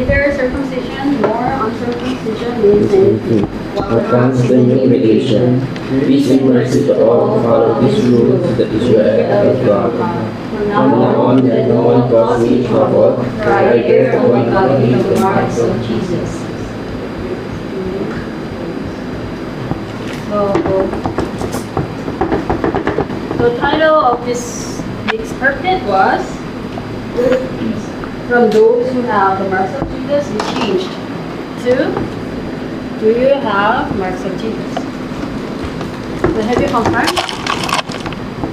neither circumcision nor uncircumcision is in a constant new creation. Peace and mercy to all follow these rules that Israel of God. From now on, let no one cause me trouble, for I bear only godly the marks of Jesus. So, the title of this week's pulpit was From Those Who Have the Marks of Jesus is changed to Do You Have Marks of Jesus? So have you confirmed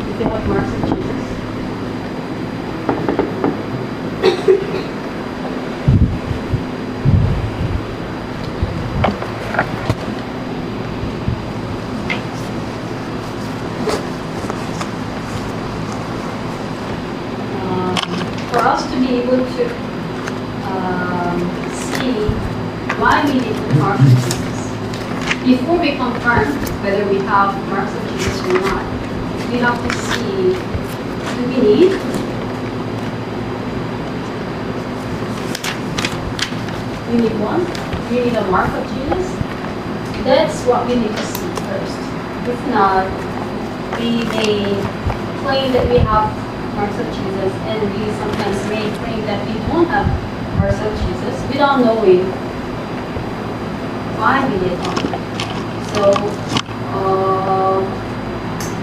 if you have marks of Jesus? For us to be able to see why we need the marks of Jesus, before we confirm whether we have marks of Jesus or not, we have to see, do we need? We need one? We need a mark of Jesus? That's what we need to see first. If not, we may claim that we have marks of Jesus, and we sometimes may claim that we don't have marks of Jesus without knowing why we need them. So,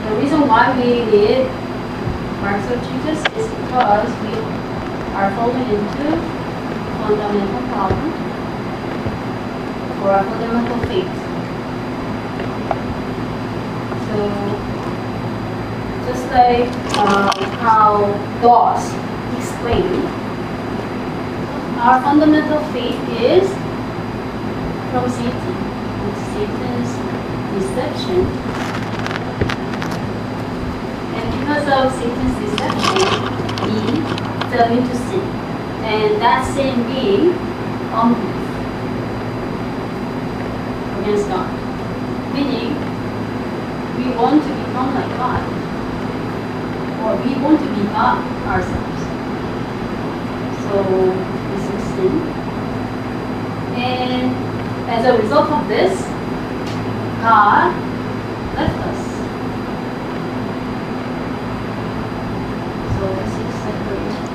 the reason why we need marks of Jesus is because we are falling into fundamental problem for our fundamental faith. So, just like how Doss explained, our fundamental faith is from Satan. It's Satan's deception. And because of Satan's deception, we fell into sin. And that sin being unbelief against God. Meaning, we want to become like God. Or we want to be God ourselves. So this is sin. And as a result of this, God left us. So this is separation.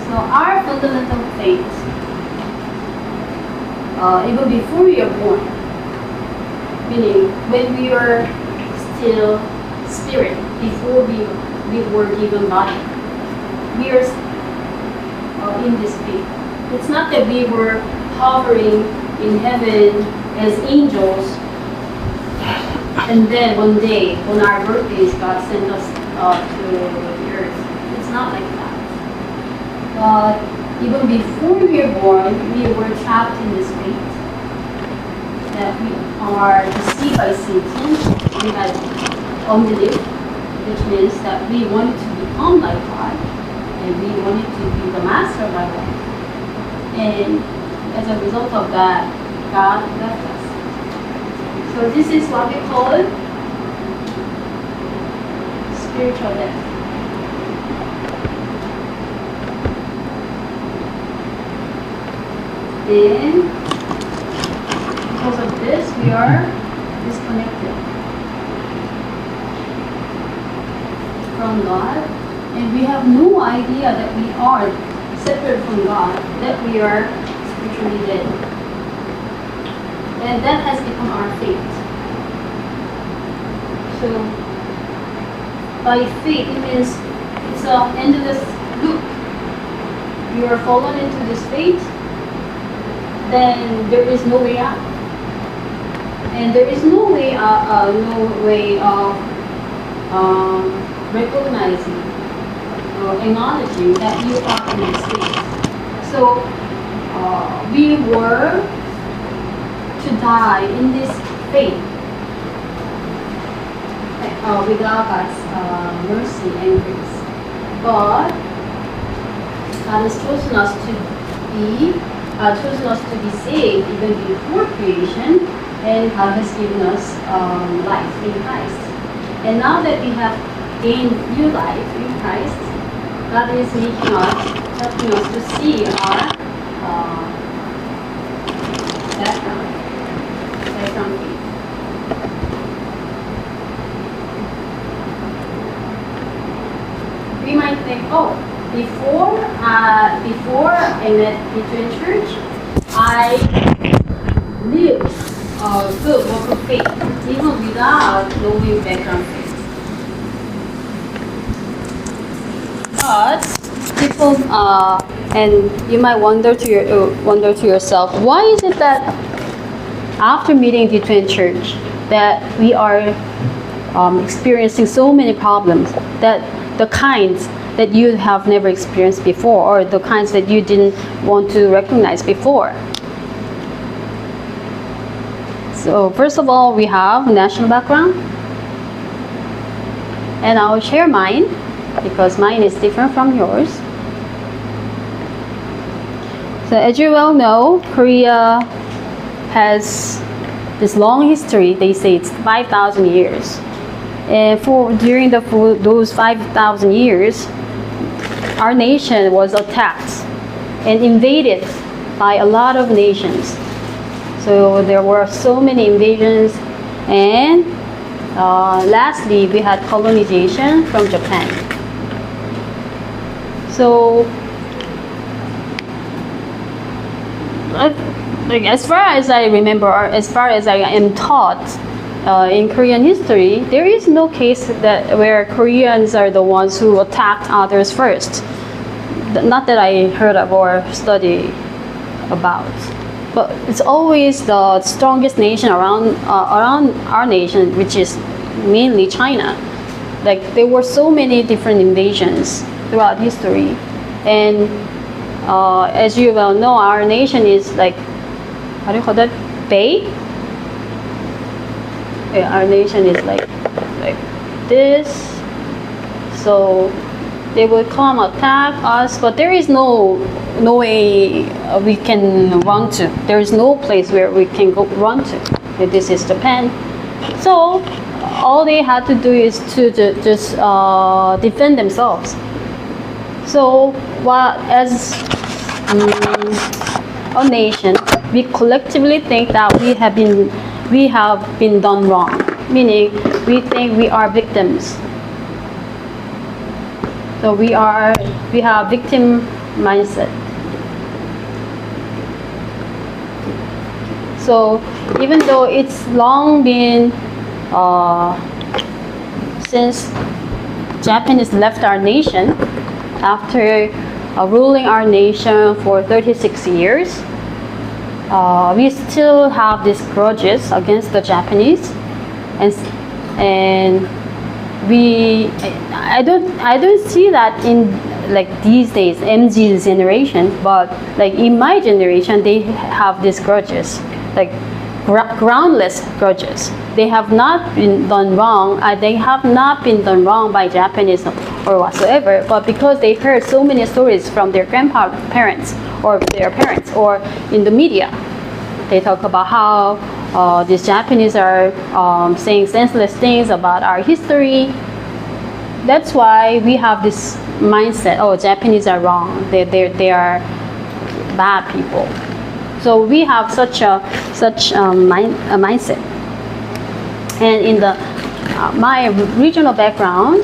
So our fundamental faith, even before we are born, meaning when we were still spirit, before we were given body, we are in this faith. It's not that we were hovering in heaven as angels, and then one day, on our birthdays, God sent us to the earth. It's not like that. But even before we were born, we were trapped in this faith, that we are deceived by Satan. We had unbelief, which means that we wanted to become like God, and we wanted to be the master of our life. And as a result of that, God left us. So this is what we call it spiritual death. Then, because of this, we are disconnected from God, and we have no idea that we are separate from God, that we are spiritually dead. And that has become our fate. So, by fate, it means it's an endless loop. You are fallen into this fate, then there is no way out. And there is no way of recognizing or acknowledging that you are in this state. So we were to die in this faith without God's mercy and grace. But God has chosen us to be saved even before creation, and God has given us life in Christ. And now that we have gained new life in Christ, God is making us, helping us to see our background faith. We might think, oh, before I met DtoN Church, I lived a good walk of faith, even without knowing background faith. But people, and you might wonder to yourself, why is it that after meeting DtoN Church, that we are experiencing so many problems, that the kinds that you have never experienced before, or the kinds that you didn't want to recognize before. So first of all, we have national background, and I'll share mine because mine is different from yours. So as you well know, Korea has this long history. They say it's 5,000 years. And during those 5,000 years, our nation was attacked and invaded by a lot of nations. So there were so many invasions, and lastly, we had colonization from Japan. So, like as far as I remember, or as far as I am taught, in Korean history, there is no case where Koreans are the ones who attacked others first. Not that I heard of or study about, but it's always the strongest nation around our nation, which is mainly China. Like there were so many different invasions throughout history, and as you well know, our nation is like, how do you call that? Bay. Our nation is like this, so they will come attack us, but there is no way we can run to. There is no place where we can go run to. This is Japan, so all they had to do is to just defend themselves. So while as a nation, we collectively think that we have been done wrong, meaning we think we are victims. So we have victim mindset. So even though it's long been since Japanese left our nation after ruling our nation for 36 years, we still have these grudges against the Japanese, and I don't see that in like these days MZ's generation, but like in my generation they have these grudges, like groundless grudges. They have not been done wrong. They have not been done wrong by Japanese or whatsoever, but because they heard so many stories from their grandparents or their parents or in the media, they talk about how these Japanese are saying senseless things about our history. That's why we have this mindset, oh, Japanese are wrong. They are bad people. So we have such a mindset. And in my regional background,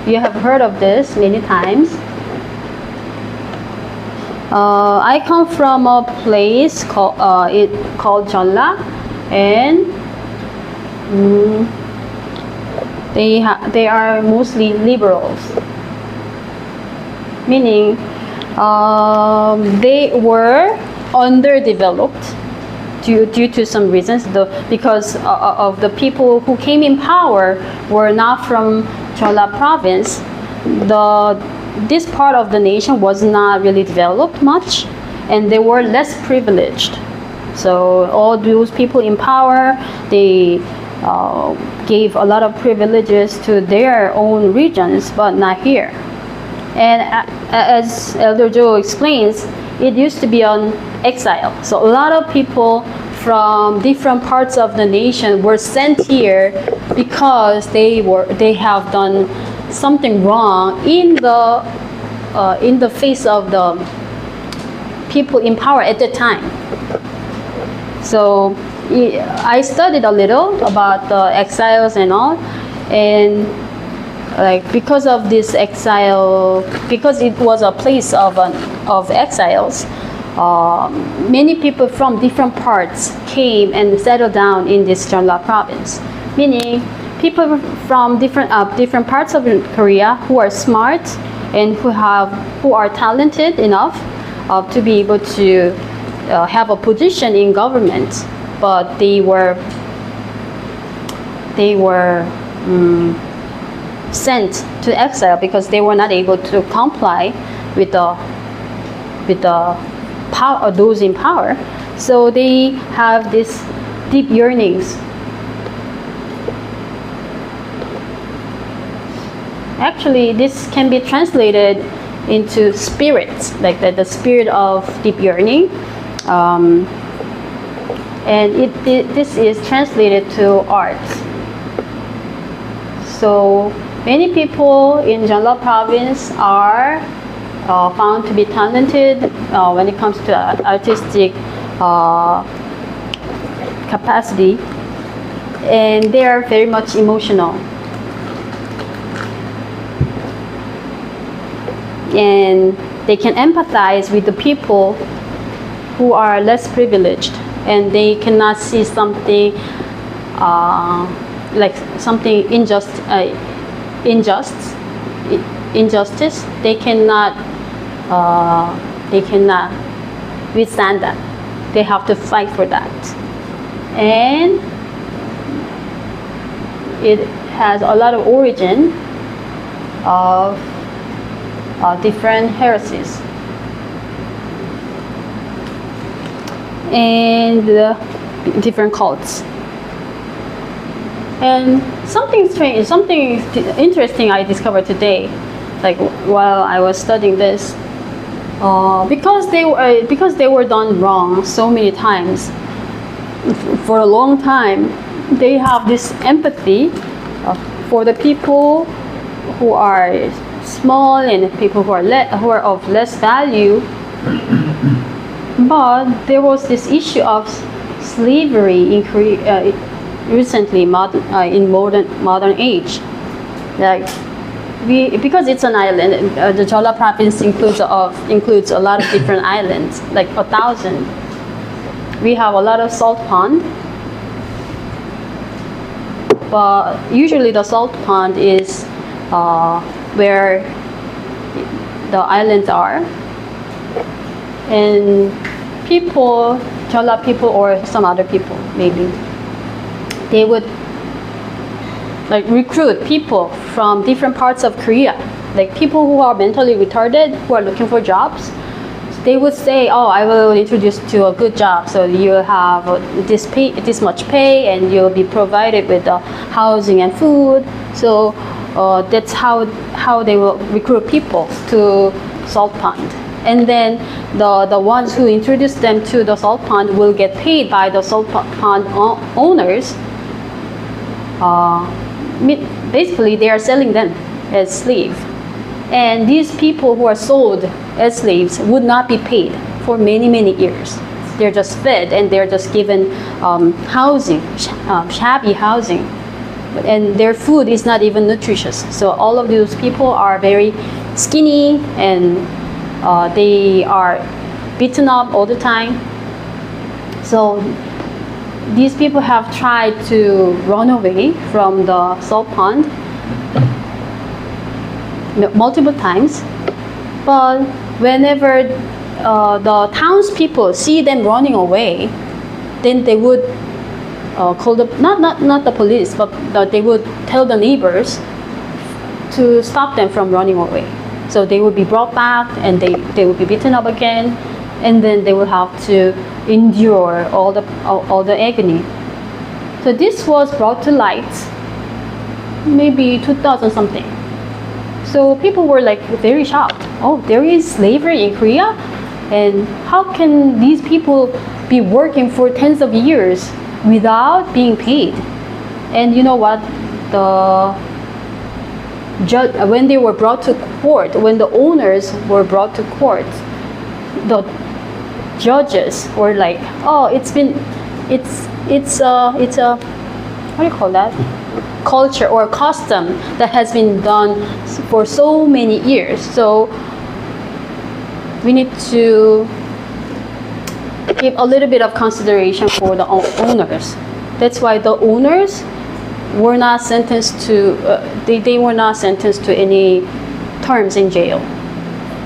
you have heard of this many times. I come from a place called Jeolla, and they are mostly liberals, meaning they were underdeveloped due to some reasons, because of the people who came in power were not from Jeolla province. This part of the nation was not really developed much, and they were less privileged. So all those people in power, they gave a lot of privileges to their own regions, but not here. And as Elder Joe explains, it used to be on exile. So a lot of people from different parts of the nation were sent here because they have done something wrong in the face of the people in power at the time. So I studied a little about the exiles and all, and like because of this exile, because it was a place of exiles, many people from different parts came and settled down in this Jeolla province. Meaning, people from different parts of Korea who are smart and who are talented enough to be able to have a position in government, but they were sent to exile because they were not able to comply with the power, those in power. So they have these deep yearnings. Actually, this can be translated into spirits, like the spirit of deep yearning. And this is translated to art. So many people in Jeolla province are found to be talented when it comes to artistic capacity, and they are very much emotional. And they can empathize with the people who are less privileged, and they cannot see something like something injustice. They cannot withstand that. They have to fight for that, and it has a lot of origin of different heresies and different cults. And something strange, something interesting I discovered today, like while I was studying this, because they were done wrong so many times for a long time, they have this empathy for the people who are small and people who are of less value. But there was this issue of slavery in Korea recently, in modern age. Like because it's an island, the Jeolla province includes a lot of different islands, like 1,000. We have a lot of salt pond, but usually the salt pond is where the islands are, and people, Jeolla people or some other people maybe, they would like recruit people from different parts of Korea, like people who are mentally retarded who are looking for jobs. They would say, "Oh, I will introduce you to a good job, so you'll have this much pay, and you'll be provided with housing and food." So that's how they will recruit people to salt pond. And then the ones who introduce them to the salt pond will get paid by the salt pond owners. Basically, they are selling them as slaves. And these people who are sold as slaves would not be paid for many, many years. They're just fed and they're just given housing, shabby housing. And their food is not even nutritious. So all of those people are very skinny, and they are beaten up all the time. So these people have tried to run away from the salt pond multiple times, but whenever the townspeople see them running away, then they would call not the police, but they would tell the neighbors to stop them from running away. So they would be brought back, and they would be beaten up again, and then they will have to endure all the agony. So this was brought to light maybe 2000 something. So people were like very shocked. Oh, there is slavery in Korea, and how can these people be working for tens of years without being paid? And you know what? when they were brought to court, when the owners were brought to court, the judges were like, oh, it's a what do you call that, culture or custom that has been done for so many years, so we need to give a little bit of consideration for the owners. That's why the owners were not sentenced to they were not sentenced to any terms in jail,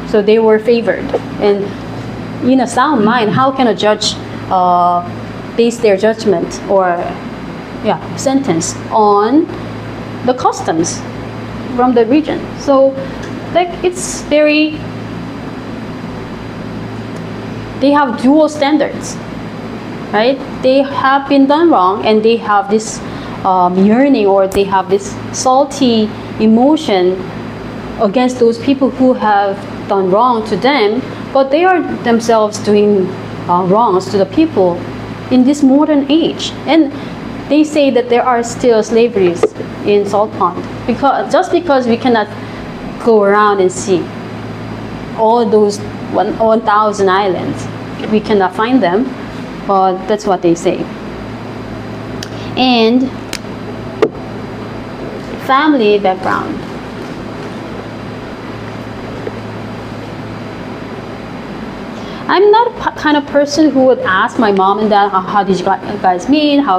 so they were favored. And in a sound mind, how can a judge base their judgment or sentence on the customs from the region? So like it's very, they have dual standards, right? They have been done wrong and they have this yearning, or they have this salty emotion against those people who have done wrong to them, but they are themselves doing wrongs to the people in this modern age. And they say that there are still slaveries in Salt Pond, because we cannot go around and see all those 1,000 islands. We cannot find them, but that's what they say. And family background. I'm not a kind of person who would ask my mom and dad, how did you guys meet? How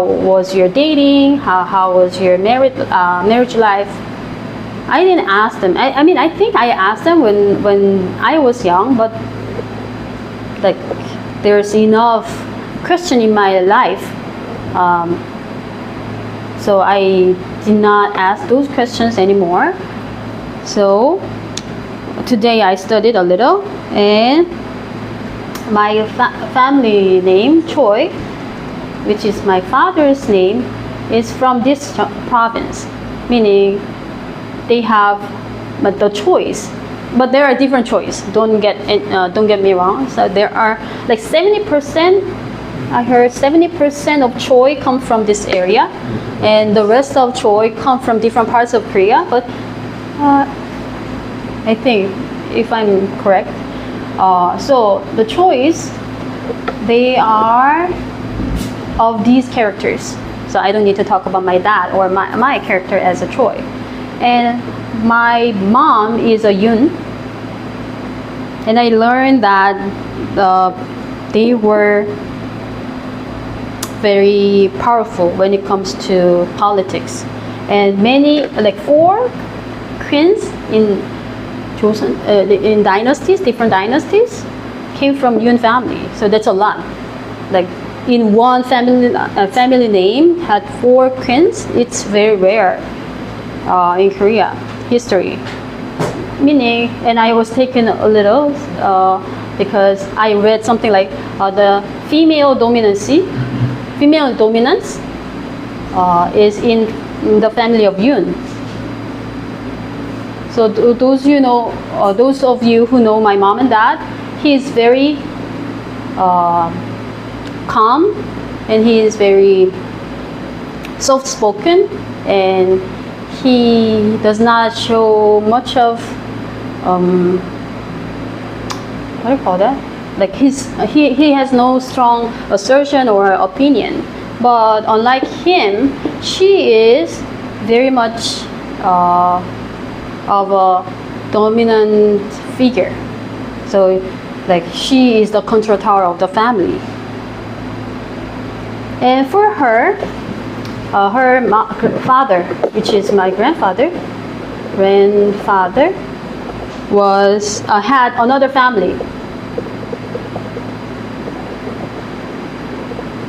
was your dating? How was your marriage life? I didn't ask them. I mean, I think I asked them when I was young, but like there's enough Christian in my life, so I did not ask those questions anymore. So today I studied a little, and my family name, Choi, which is my father's name, is from this province, meaning they have the choice, but there are different choices. Don't get me wrong. So there are like 70%. I heard 70% of Choi come from this area, and the rest of Choi come from different parts of Korea. But I think, if I'm correct, so the Chois, they are of these characters. So I don't need to talk about my dad or my character as a Choi. And my mom is a Yun. And I learned that they were very powerful when it comes to politics. And many, like 4 queens in dynasties, different dynasties, came from Yun family. So that's a lot. Like in one family name had 4 queens. It's very rare in Korea history. Meaning, and I was taken a little because I read something like the female dominance is in the family of Yun. So those of you who know my mom and dad, he is very calm, and he is very soft-spoken, and he does not show much of what do you call that? Like he has no strong assertion or opinion. But unlike him, she is very much of a dominant figure. So like she is the control tower of the family. And for her, her father, which is my grandfather, was had another family.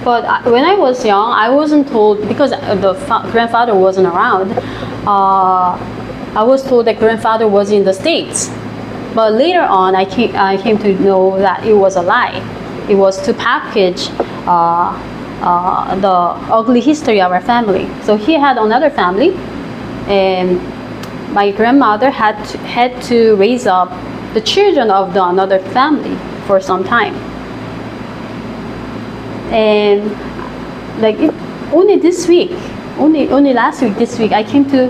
But when I was young, I wasn't told, because the grandfather wasn't around. I was told that grandfather was in the States. But later on, I came to know that it was a lie. It was to package the ugly history of our family. So he had another family, and my grandmother had to raise up the children of the another family for some time. And like only this week, only last week, this week, I came to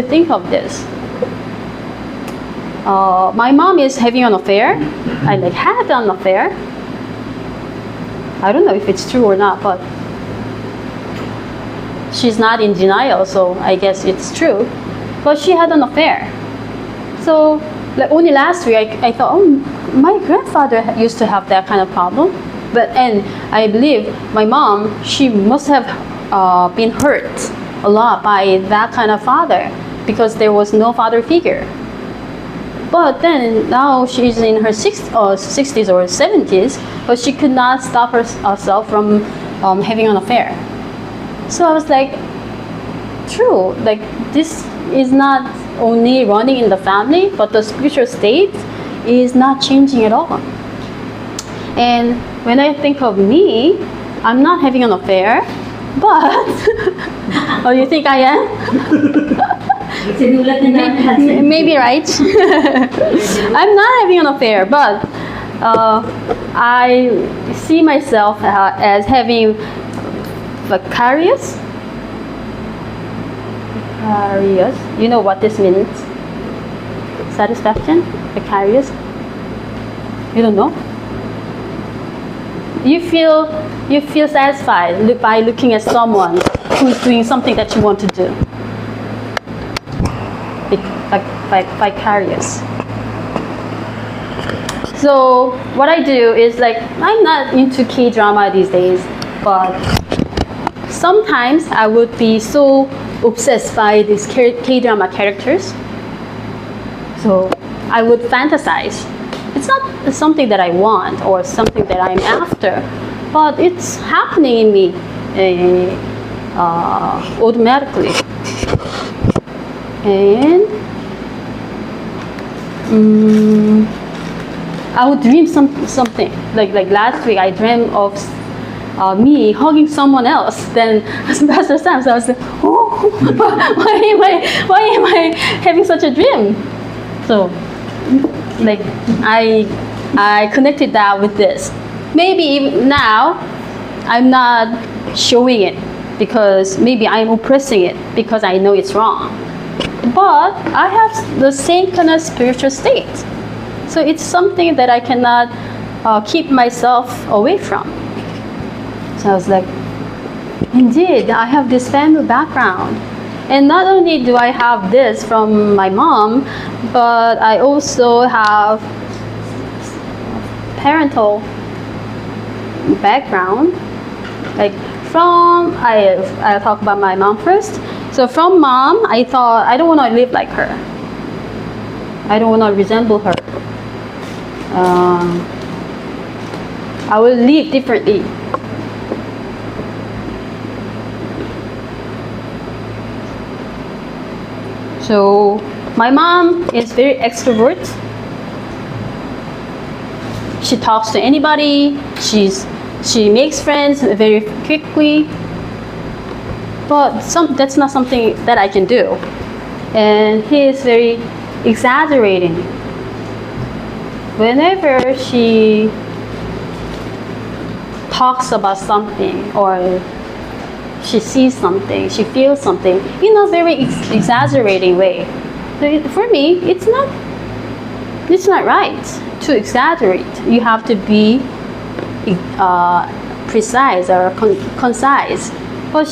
think of this. My mom is having an affair. I had an affair. I don't know if it's true or not, but she's not in denial, so I guess it's true. But she had an affair. So only last week I thought, oh, my grandfather used to have that kind of problem. And I believe my mom, she must have been hurt a lot by that kind of father because there was no father figure. But then now she's in her 60s or 70s, but she could not stop herself from having an affair. So I was like, true, this is not only running in the family, but the spiritual state is not changing at all. And when I think of me, I'm not having an affair, but oh, you think I am? Maybe right. I'm not having an affair, but I see myself as having vicarious. You know what this means? Satisfaction? Vicarious? You don't know? You feel satisfied by looking at someone who's doing something that you want to do. Vicarious. So what I do is I'm not into K-drama these days, but sometimes I would be so obsessed by these K-drama characters. So I would fantasize. It's not something that I want or something that I'm after, but it's happening in me automatically. And I would dream something. Like last week, I dreamed of me hugging someone else than Pastor Sam. So I was like, oh, why am I having such a dream? So, I connected that with this. Maybe even now, I'm not showing it because maybe I'm oppressing it because I know it's wrong. But I have the same kind of spiritual state. So it's something that I cannot keep myself away from. So I was like, indeed, I have this family background. And not only do I have this from my mom, but I also have parental background. I'll talk about my mom first. So from mom, I thought, I don't want to live like her. I don't want to resemble her. I will live differently. So my mom is very extrovert. She talks to anybody. She makes friends very quickly. But that's not something that I can do. And he is very exaggerating. Whenever she talks about something or she sees something, she feels something in a very exaggerating way. So for me, it's not right to exaggerate. You have to be precise or concise. But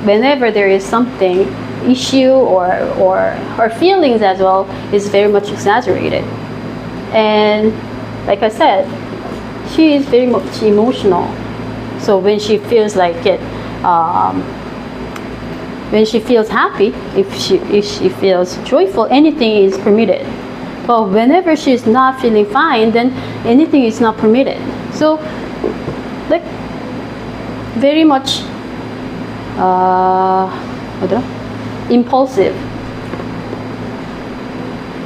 whenever there is something, issue or her feelings as well is very much exaggerated. And like I said, she is very much emotional. So when she feels like it, when she feels happy, if she feels joyful, anything is permitted. But whenever she's not feeling fine, then anything is not permitted. So very much impulsive.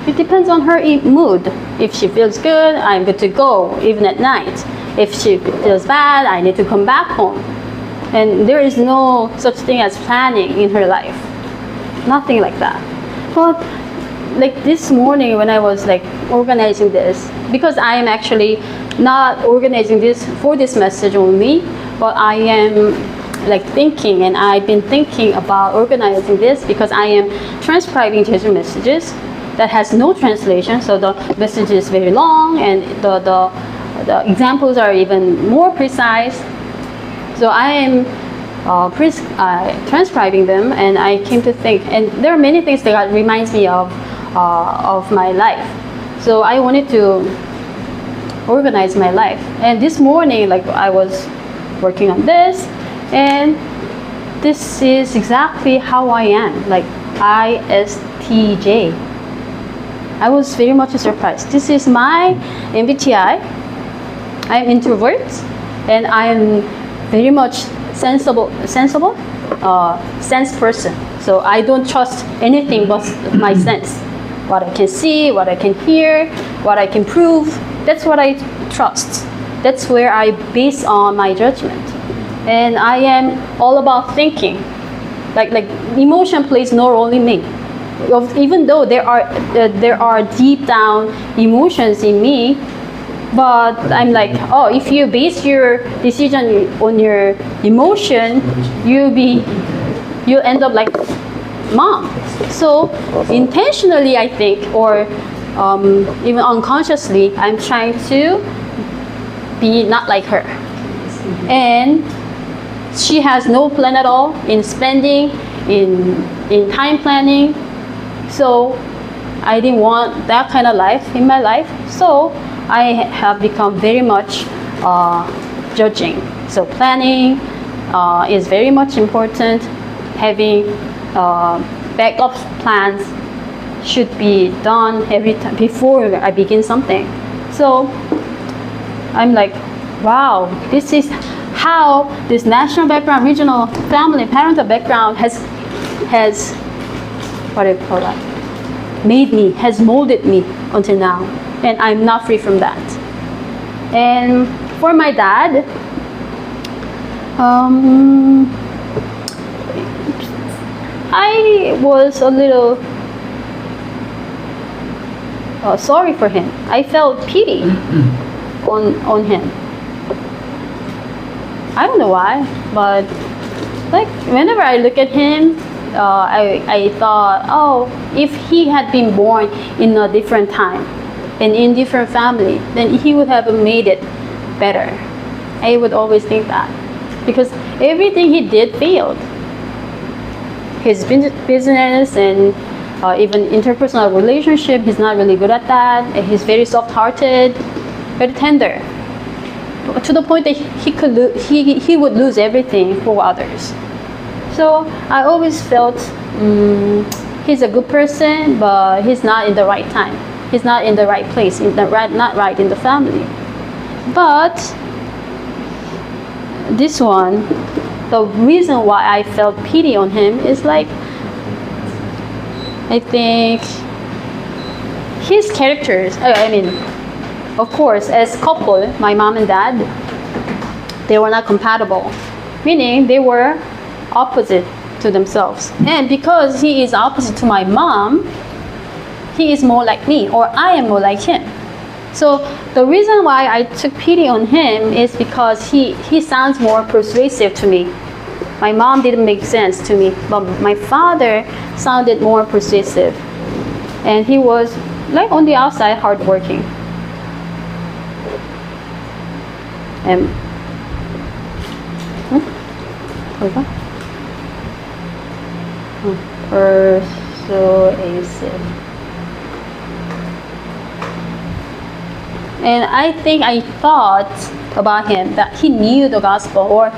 It depends on her mood. If she feels good, I'm good to go, even at night. If she feels bad, I need to come back home. And there is no such thing as planning in her life. Nothing like that. But this morning when I was organizing this, because I am actually not organizing this for this message only, but I am like thinking, and I've been thinking about organizing this because I am transcribing Jeju messages that has no translation, so the message is very long and the examples are even more precise. So I am transcribing them, and I came to think, and there are many things that reminds me of my life. So I wanted to organize my life. And this morning, like I was working on this, and this is exactly how I am, like ISTJ. I was very much surprised. This is my MBTI. I'm introvert, and I'm very much sense person. So I don't trust anything but my sense. What I can see, what I can hear, what I can prove, that's what I trust. That's where I base on my judgment. And I am all about thinking. Like emotion plays no role in me. Even though there are deep down emotions in me, but I'm like, oh, if you base your decision on your emotion, you end up like mom. So intentionally, I think, or even unconsciously, I'm trying to be not like her. And she has no plan at all in spending, in time planning. So I didn't want that kind of life in my life. So I have become very much judging. So planning is very much important. Having backup plans should be done every time before I begin something. So I'm like, wow, this is how this national background, regional family, parental background has what do you call that? Has molded me until now, and I'm not free from that. And for my dad, I was a little sorry for him. I felt pity on him. I don't know why, but like whenever I look at him, I thought, oh, if he had been born in a different time and in different family, then he would have made it better. I would always think that, because everything he did failed. His business and even interpersonal relationship, he's not really good at that. He's very soft-hearted, very tender, to the point that he would lose everything for others. So I always felt he's a good person, but he's not in the right time. He's not in the right place, not right in the family. But this one, the reason why I felt pity on him is like, I think his characters, I mean, of course, as couple, my mom and dad, they were not compatible, meaning they were opposite to themselves. And because he is opposite to my mom, he is more like me, or I am more like him. So the reason why I took pity on him is because he sounds more persuasive to me. My mom didn't make sense to me, but my father sounded more persuasive. And he was, like, on the outside, hardworking. And persuasive. And I think I thought about him that he knew the gospel, or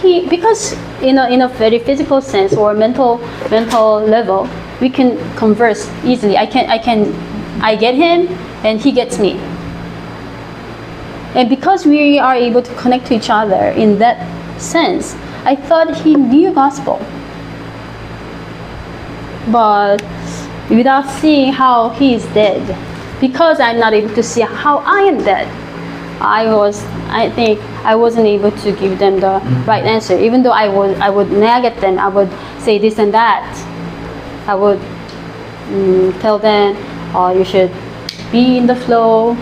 because in a very physical sense or mental level, we can converse easily. I get him and he gets me. And because we are able to connect to each other in that sense, I thought he knew gospel. But without seeing how he is dead, because I'm not able to see how I am dead, I think I wasn't able to give them the right answer. Even though I would nag at them, I would say this and that. I would tell them, oh, you should be in the flow.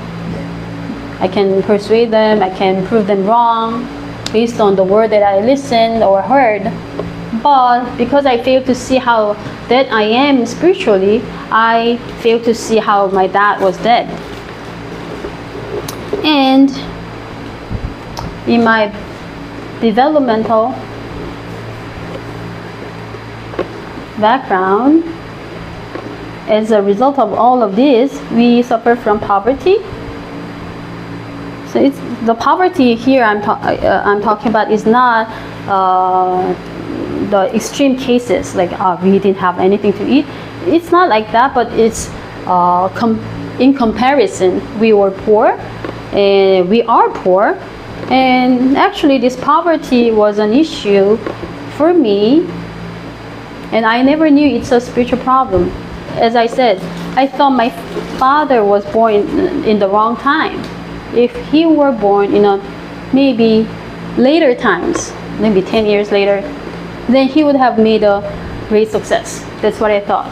I can persuade them, I can prove them wrong. based on the word that I listened or heard. But because I failed to see how dead I am spiritually, I failed to see how my dad was dead. And in my developmental background, as a result of all of this, we suffer from poverty. So it's the poverty here I'm talking about is not the extreme cases like we didn't have anything to eat. It's not like that, but it's in comparison, we were poor, and we are poor, and actually this poverty was an issue for me, and I never knew it's a spiritual problem. As I said, I thought my father was born in the wrong time. If he were born in a maybe later times, maybe 10 years later, then he would have made a great success. That's what I thought.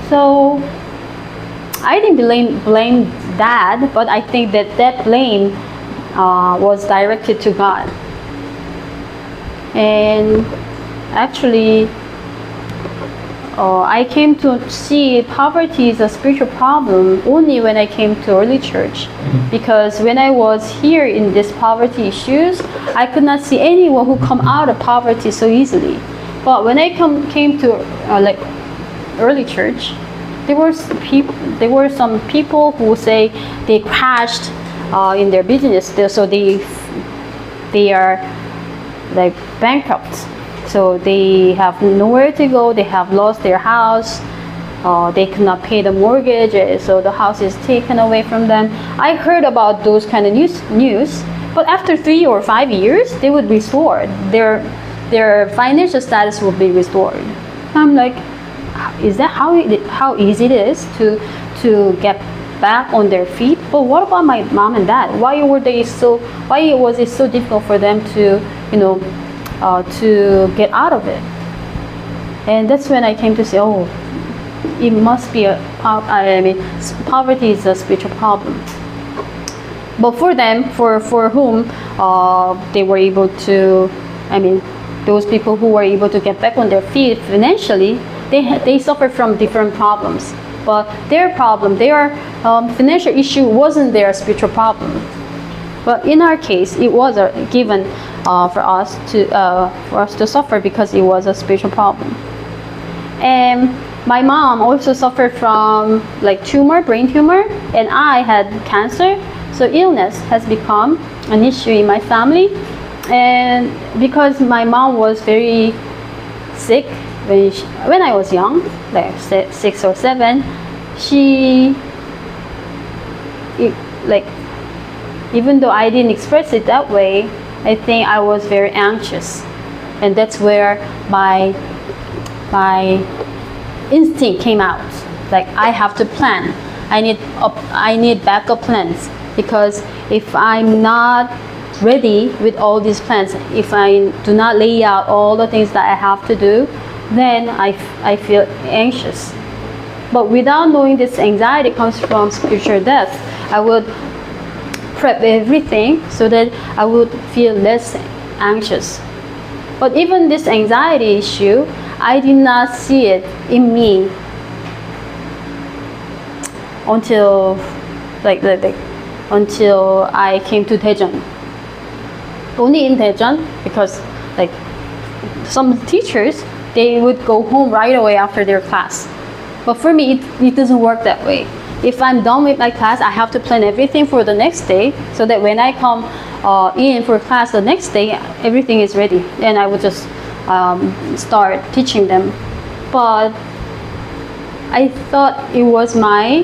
So I didn't blame Dad, but I think that blame was directed to God. And actually, I came to see poverty is a spiritual problem only when I came to early church. Because when I was here in these poverty issues, I could not see anyone who come out of poverty so easily. But when I came to like early church, there were some people who say they crashed in their business, so they are like bankrupt. So they have nowhere to go, they have lost their house, they cannot pay the mortgage, so the house is taken away from them. I heard about those kind of news, but after 3 or 5 years, they would restore. Their financial status will be restored. I'm like, is that how easy it is to get back on their feet? But what about my mom and dad? Why was it so difficult for them to, to get out of it? And that's when I came to say, oh, it must be poverty is a spiritual problem. But for them, for whom they were able to, those people who were able to get back on their feet financially, they suffer from different problems. But their financial issue wasn't their spiritual problem. But in our case, it was given for us to suffer because it was a spiritual problem. And my mom also suffered from like brain tumor, and I had cancer. So illness has become an issue in my family. And because my mom was very sick when I was young, like 6 or 7, even though I didn't express it that way, I think I was very anxious, and that's where my instinct came out. Like, I have to plan. I need backup plans, because if I'm not ready with all these plans, if I do not lay out all the things that I have to do, then I feel anxious. But without knowing this anxiety comes from spiritual death, I would prep everything so that I would feel less anxious. But even this anxiety issue, I did not see it in me until until I came to DtoN. Only in DtoN, because like some teachers, they would go home right away after their class. But for me, it doesn't work that way. If I'm done with my class, I have to plan everything for the next day, so that when I come in for class the next day, everything is ready, and I would just start teaching them. But I thought it was my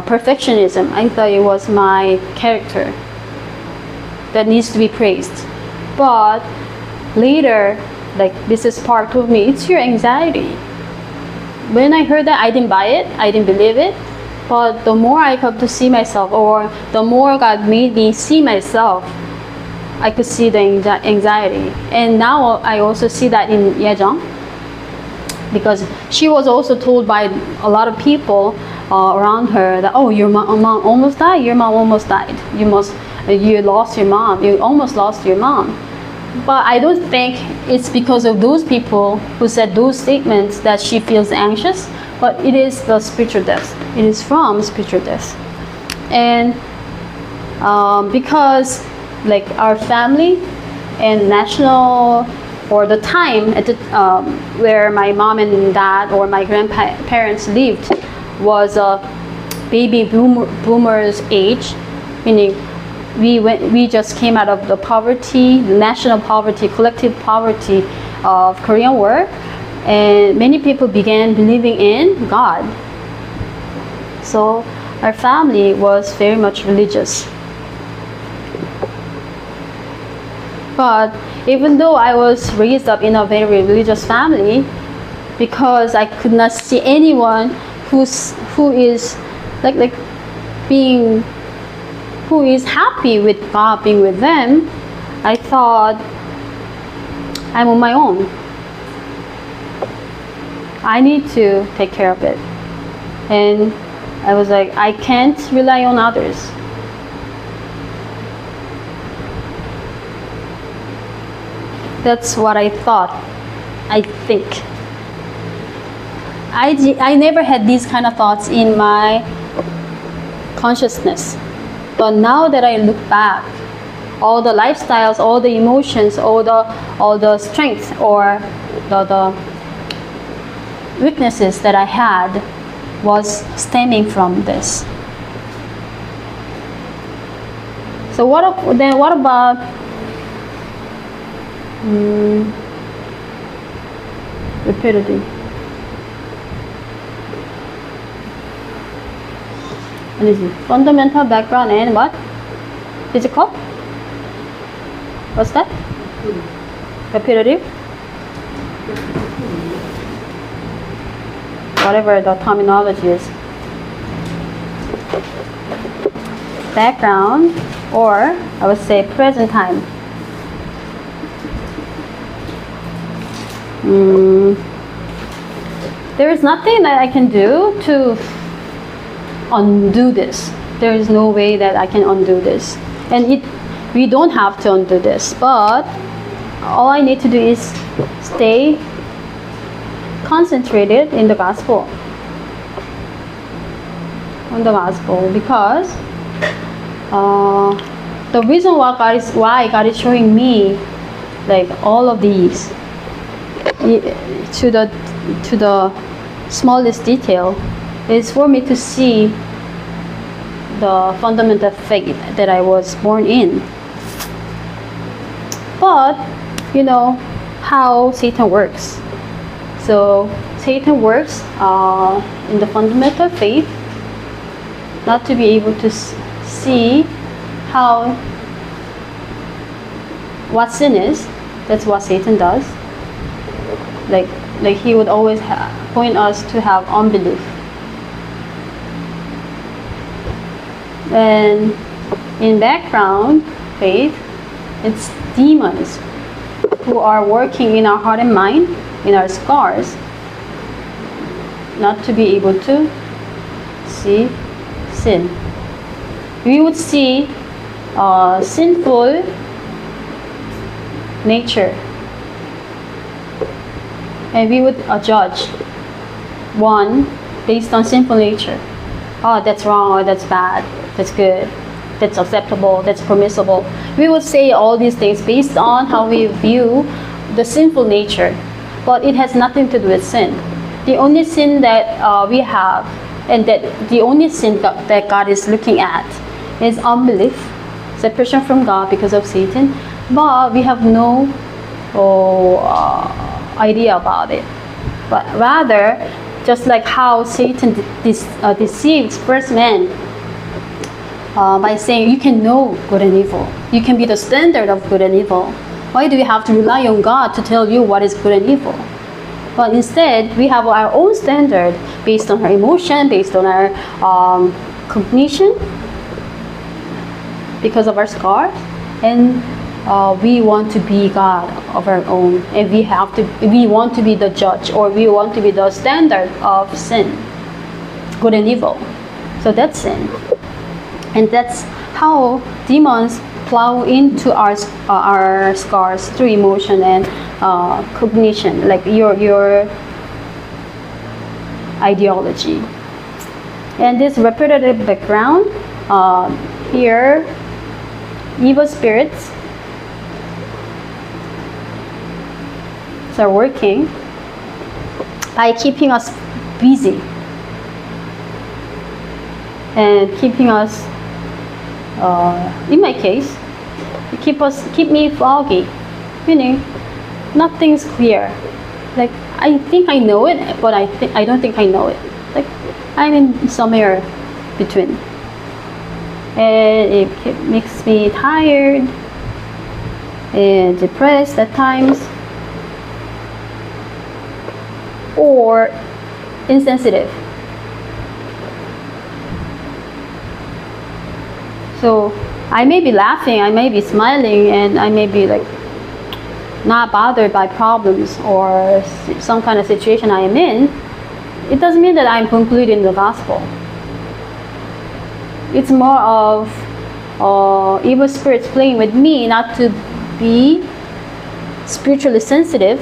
perfectionism. I thought it was my character that needs to be praised. But later, like Mrs. Park told me, it's your anxiety. When I heard that, I didn't buy it, I didn't believe it. But the more I got to see myself, or the more God made me see myself, I could see the anxiety. And now I also see that in Yejong, because she was also told by a lot of people around her that, oh, your mom almost died, your mom almost died. You must you lost your mom, you almost lost your mom. But I don't think it's because of those people who said those statements that she feels anxious, but it is the spiritual death. It is from spiritual death. And because like our family and national, or the time at the, where my mom and dad or my grandparents lived was a baby boomers age, meaning we just came out of the poverty, the national poverty, collective poverty of Korean War, and many people began believing in God. So our family was very much religious. But even though I was raised up in a very religious family, because I could not see anyone who is who is happy with God being with them, I thought I'm on my own. I need to take care of it. And I was like, I can't rely on others. That's what I thought. I think. I never had these kind of thoughts in my consciousness. But now that I look back, all the lifestyles, all the emotions, all the strength or the weaknesses that I had was stemming from this. So what about rapidity? What is it? Fundamental background and what? Physical? What's that? Repetitive? Whatever the terminology is. Background, or I would say present time. There is nothing that I can do to undo this. There is no way that I can undo this, and we don't have to undo this, but all I need to do is stay concentrated in the gospel, because the reason why God is showing me like all of these to the smallest detail is for me to see the fundamental faith that I was born in. But you know how Satan works. So Satan works in the fundamental faith, not to be able to see what sin is. That's what Satan does. Like he would always point us to have unbelief. And in background faith, it's demons who are working in our heart and mind, in our scars, not to be able to see sin. We would see sinful nature, and we would judge one based on sinful nature. Oh, that's wrong, or that's bad, that's good, that's acceptable, that's permissible. We would say all these things based on how we view the sinful nature, but it has nothing to do with sin. The only sin that we have, and that the only sin that God is looking at, is unbelief, separation from God because of Satan, but we have no idea about it. But rather, just like how Satan deceived first man by saying you can know good and evil, you can be the standard of good and evil. Why do we have to rely on God to tell you what is good and evil? But instead, we have our own standard based on our emotion, based on our cognition, because of our scars, and we want to be God of our own, and we want to be the judge, or we want to be the standard of sin, good and evil. So that's sin, and that's how demons plow into our scars through emotion and cognition, like your ideology. And this repetitive background, here, evil spirits are working by keeping us busy and keeping us, in my case, keep me foggy, meaning nothing's clear. Like I think I know it, but I don't think I know it. Like I'm in somewhere between, and it makes me tired and depressed at times, or insensitive. So I may be laughing, I may be smiling, and I may be like not bothered by problems or some kind of situation I am in. It doesn't mean that I'm concluding the gospel. It's more of evil spirits playing with me not to be spiritually sensitive.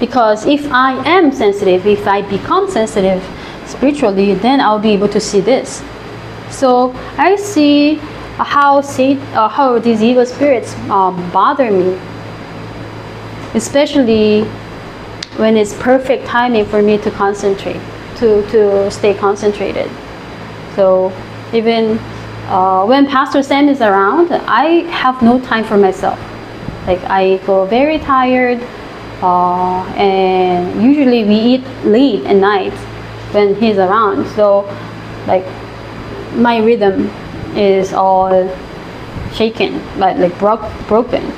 Because if I am sensitive, if I become sensitive spiritually, then I'll be able to see this. So I see how these evil spirits bother me, especially when it's perfect timing for me to concentrate, to stay concentrated. So even when Pastor Sam is around, I have no time for myself. Like I go very tired. And usually we eat late at night when he's around, so like my rhythm is all shaken, like broken.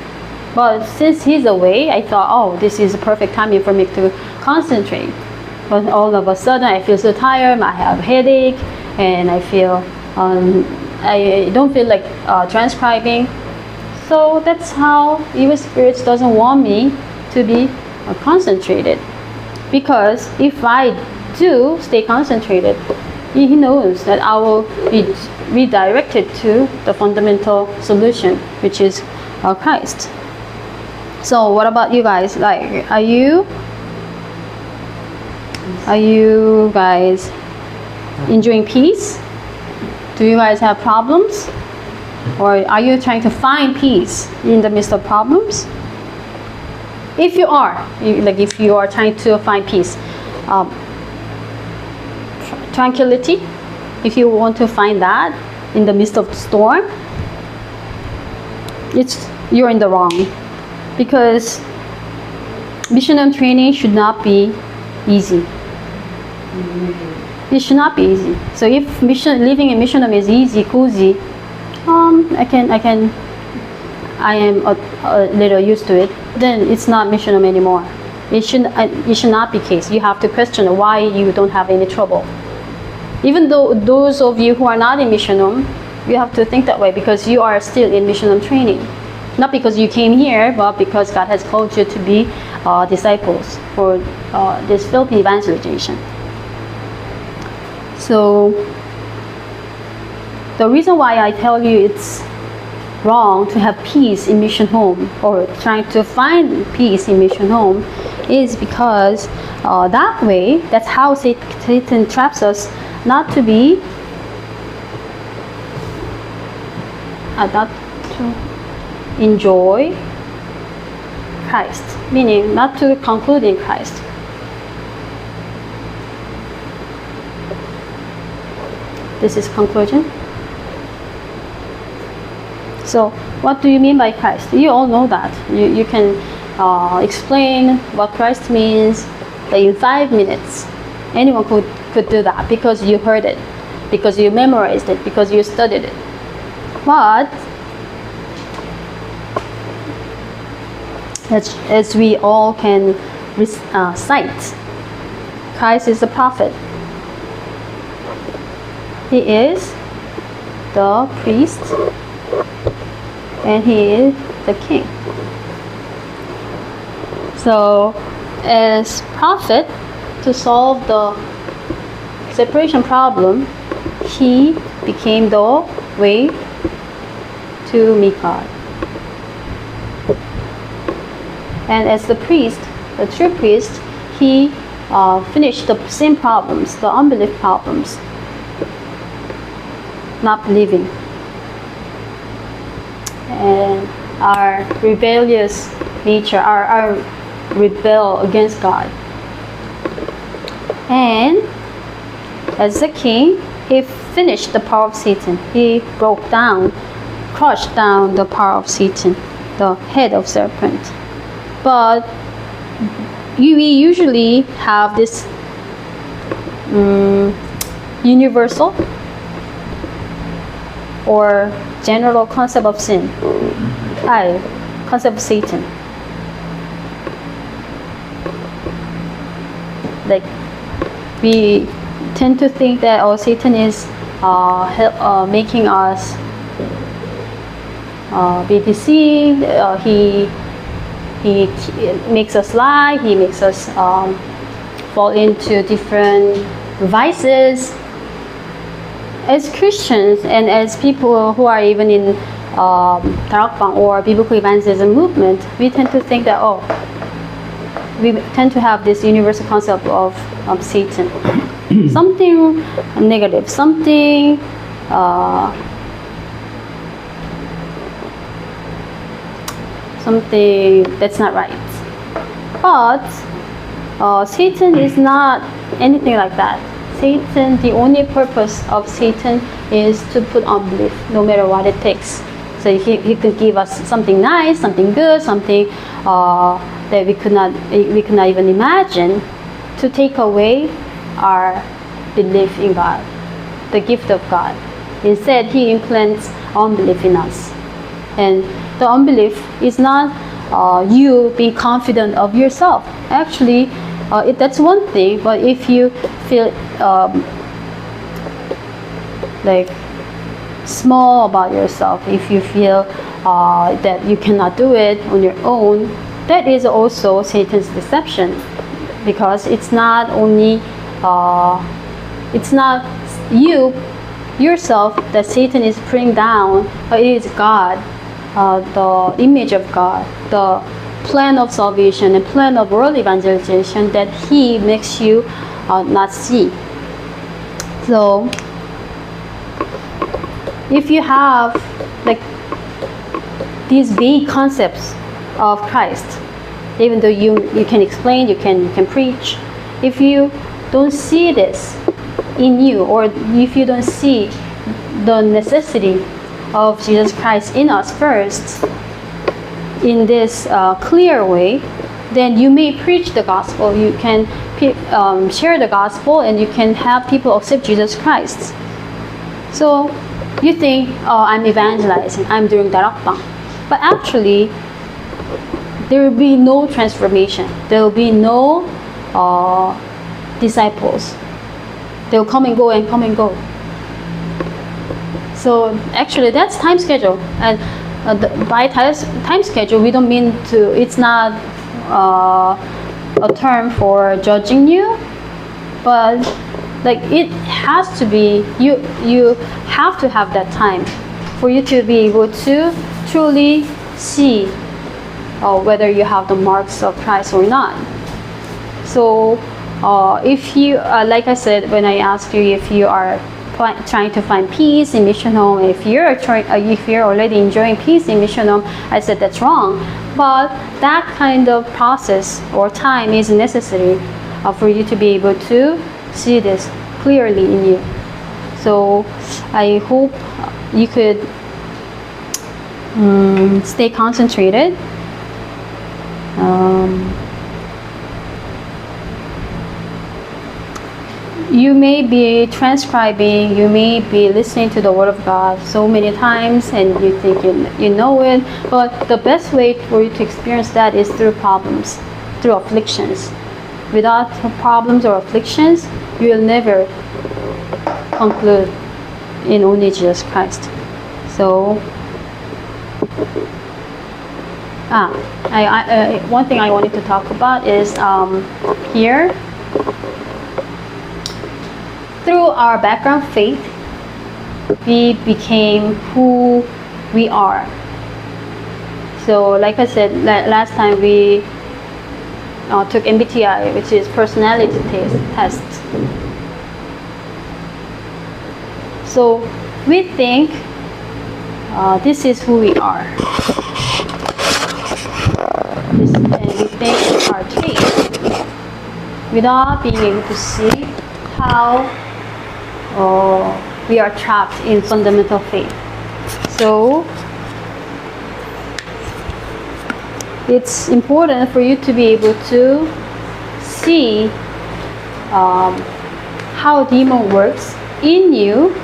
But since he's away, I thought, oh, this is a perfect timing for me to concentrate. But all of a sudden I feel so tired, I have a headache, and I feel I don't feel like transcribing. So that's how evil spirits doesn't want me to be concentrated, because if I do stay concentrated, he knows that I will be redirected to the fundamental solution, which is Christ. So what about you guys? Like, are you guys enjoying peace? Do you guys have problems, or are you trying to find peace in the midst of problems? If you are, if you are trying to find peace, tranquility, if you want to find that in the midst of the storm, you're in the wrong. Because missionary training should not be easy. It should not be easy. So if living in missionary is easy, cozy, I am a little used to it, then it's not missionum anymore. It should not be the case. You have to question why you don't have any trouble. Even though those of you who are not in missionum, you have to think that way, because you are still in missionum training. Not because you came here, but because God has called you to be disciples for this Philippine evangelization. So the reason why I tell you it's wrong to have peace in mission home, or trying to find peace in mission home, is because that's how Satan traps us not to enjoy Christ, meaning not to conclude in Christ. This is conclusion. So what do you mean by Christ? You all know that. You can explain what Christ means in 5 minutes. Anyone could do that, because you heard it, because you memorized it, because you studied it. But as we all can cite, Christ is the prophet. He is the priest, and he is the king. So as prophet, to solve the separation problem, he became the way to meet God. And as the priest, the true priest, he finished the same problems, the unbelief problems, not believing, and our rebellious nature, our rebel against God. And as the king, he finished the power of Satan. He broke down, crushed down the power of Satan, the head of serpent. But we usually have this universal or general concept of sin, concept of Satan. Like, we tend to think that Satan is making us be deceived. He makes us lie. He makes us fall into different vices. As Christians and as people who are even in Darakbang or biblical evangelism movement, we tend to think that we tend to have this universal concept of Satan, something negative, something that's not right. But Satan is not anything like that. Satan, the only purpose of Satan is to put unbelief, no matter what it takes. So he could give us something nice, something good, something that we could not even imagine, to take away our belief in God, the gift of God. Instead, he implants unbelief in us. And the unbelief is not you being confident of yourself. Actually, that's one thing, but if you feel like small about yourself, if you feel that you cannot do it on your own, that is also Satan's deception, because it's not only it's not you yourself that Satan is putting down, but it is God, the image of God, the plan of salvation and plan of world evangelization that he makes you not see. So if you have like these vague concepts of Christ, even though you can explain, you can preach, if you don't see this in you, or if you don't see the necessity of Jesus Christ in us first in this clear way, then you may preach the gospel, you can share the gospel, and you can have people accept Jesus Christ. So you think, I'm evangelizing, I'm doing darakbang, but actually there will be no transformation, there will be no disciples. They'll come and go and come and go. So actually that's time schedule, and by time schedule we don't mean to, it's not a term for judging you, but like it has to be, you have to have that time for you to be able to truly see whether you have the marks of Christ or not. So if you, like I said, when I asked you if you are trying to find peace in mission home, if you're already enjoying peace in mission home, I said that's wrong. But that kind of process or time is necessary for you to be able to see this clearly in you. So I hope you could stay concentrated. You may be transcribing, you may be listening to the Word of God so many times and you think you know it, but the best way for you to experience that is through problems, through afflictions. Without problems or afflictions, you will never conclude in only Jesus Christ. So, one thing I wanted to talk about is here. Through our background faith, we became who we are. So like I said last time, we took MBTI, which is personality test. So we think this is who we are. And we think our traits without being able to see how we are trapped in fundamental faith. So it's important for you to be able to see how demon works in you,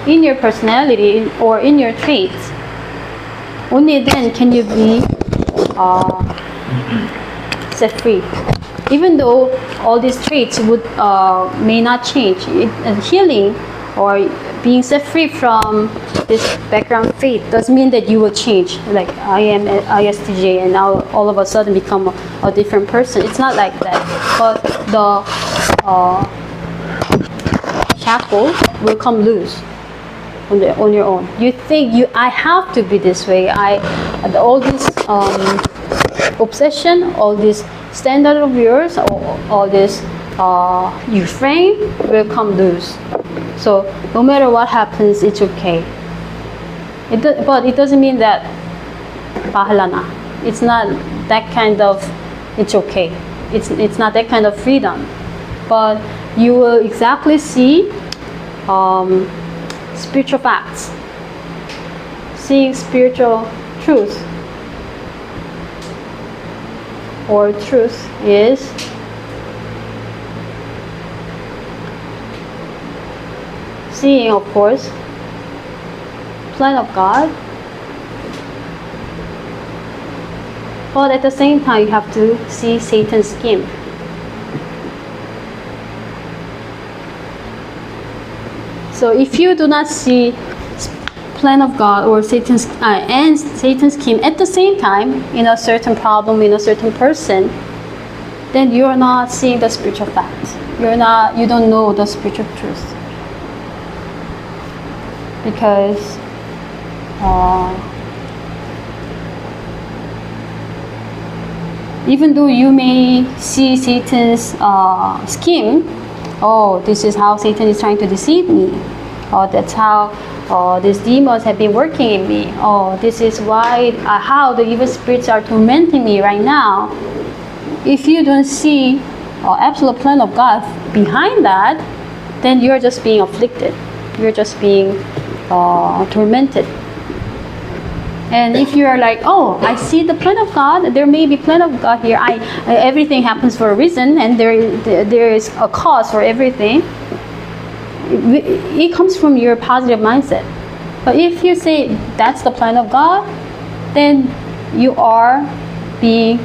in your personality, or in your traits. Only then can you be set free. Even though all these traits may not change, healing or being set free from this background faith doesn't mean that you will change. Like I am ISTJ and now all of a sudden become a different person. It's not like that. But the shackle will come loose on your own. You think I have to be this way. All this obsession, all this standard of yours, all this you frame will come loose. So no matter what happens, it's okay. But it doesn't mean that bahala na. It's not that kind of it's okay. It's not that kind of freedom. But you will exactly see spiritual facts, seeing spiritual truth. Or truth is seeing, of course, plan of God, but at the same time you have to see Satan's scheme. So if you do not see plan of God or Satan's scheme at the same time in a certain problem, in a certain person, then you are not seeing the spiritual facts. You don't know the spiritual truth. Because even though you may see Satan's scheme, oh, this is how Satan is trying to deceive me. Oh, that's how these demons have been working in me. Oh, this is why how the evil spirits are tormenting me right now. If you don't see absolute plan of God behind that, then you're just being afflicted. You're just being tormented. And if you are like, oh, I see the plan of God, there may be plan of God here. Everything happens for a reason, and there is a cause for everything. It comes from your positive mindset. But if you say that's the plan of God, then you are being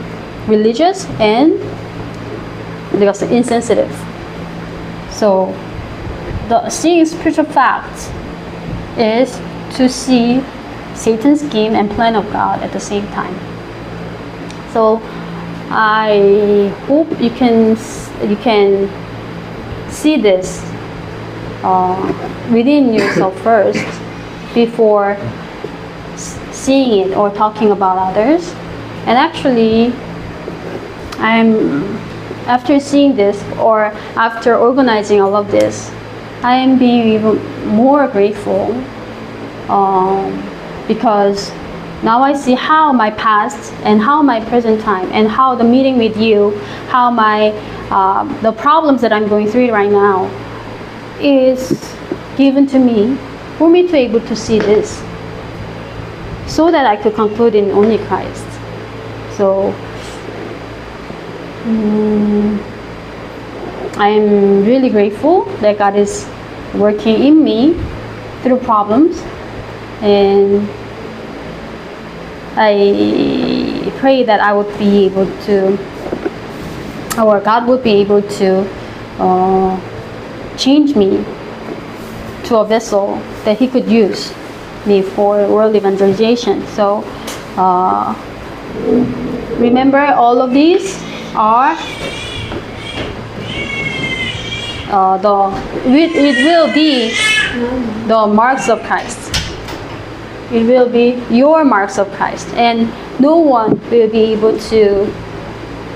religious and insensitive. So the seeing spiritual facts is to see Satan's scheme and plan of God at the same time. So I hope you can see this within yourself first before seeing it or talking about others. And actually, after seeing this or after organizing all of this, I am being even more grateful because now I see how my past and how my present time and how the meeting with you, how my the problems that I'm going through right now is given to me for me to be able to see this so that I could conclude in only Christ. So I am really grateful that God is working in me through problems, and I pray that I would be able to, or God would be able to change me to a vessel that He could use me for world evangelization. So remember, all of these are it will be the marks of Christ. It will be your marks of Christ. And no one will be able to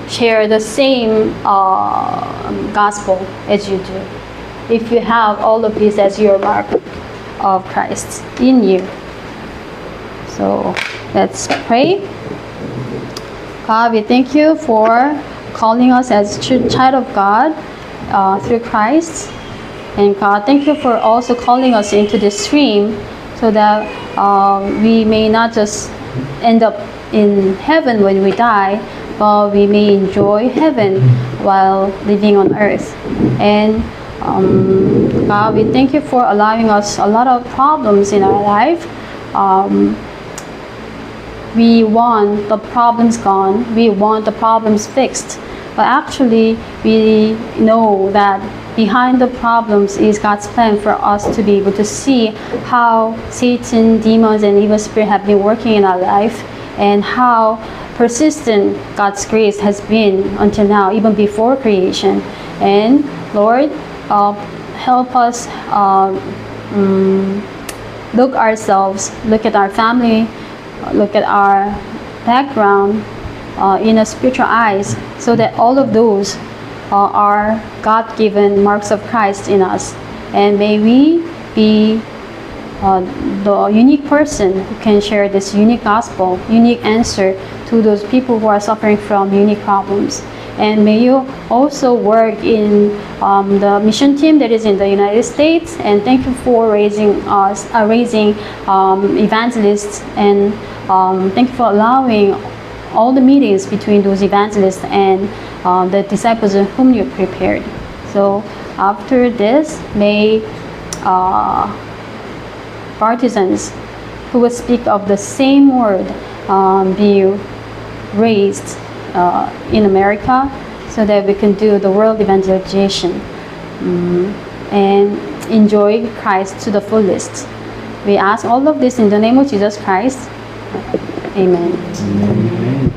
share the same gospel as you do if you have all of this as your mark of Christ in you. So let's pray. God, we thank you for calling us as child of God through Christ. And God, thank you for also calling us into this stream so that we may not just end up in heaven when we die, but we may enjoy heaven while living on earth. And God, we thank you for allowing us a lot of problems in our life. We want the problems gone. We want the problems fixed. But actually, we know that behind the problems is God's plan for us to be able to see how Satan, demons, and evil spirit have been working in our life, and how persistent God's grace has been until now, even before creation. And Lord, help us look ourselves, look at our family, look at our background in a spiritual eyes, so that all of those are God-given marks of Christ in us. And may we be the unique person who can share this unique gospel, unique answer to those people who are suffering from unique problems. And may you also work in the mission team that is in the United States. And thank you for raising evangelists. And thank you for allowing all the meetings between those evangelists and the disciples whom you prepared. So after this, may partisans who will speak of the same word be raised in America, so that we can do the world evangelization and enjoy Christ to the fullest. We ask all of this in the name of Jesus Christ. Amen. Amen.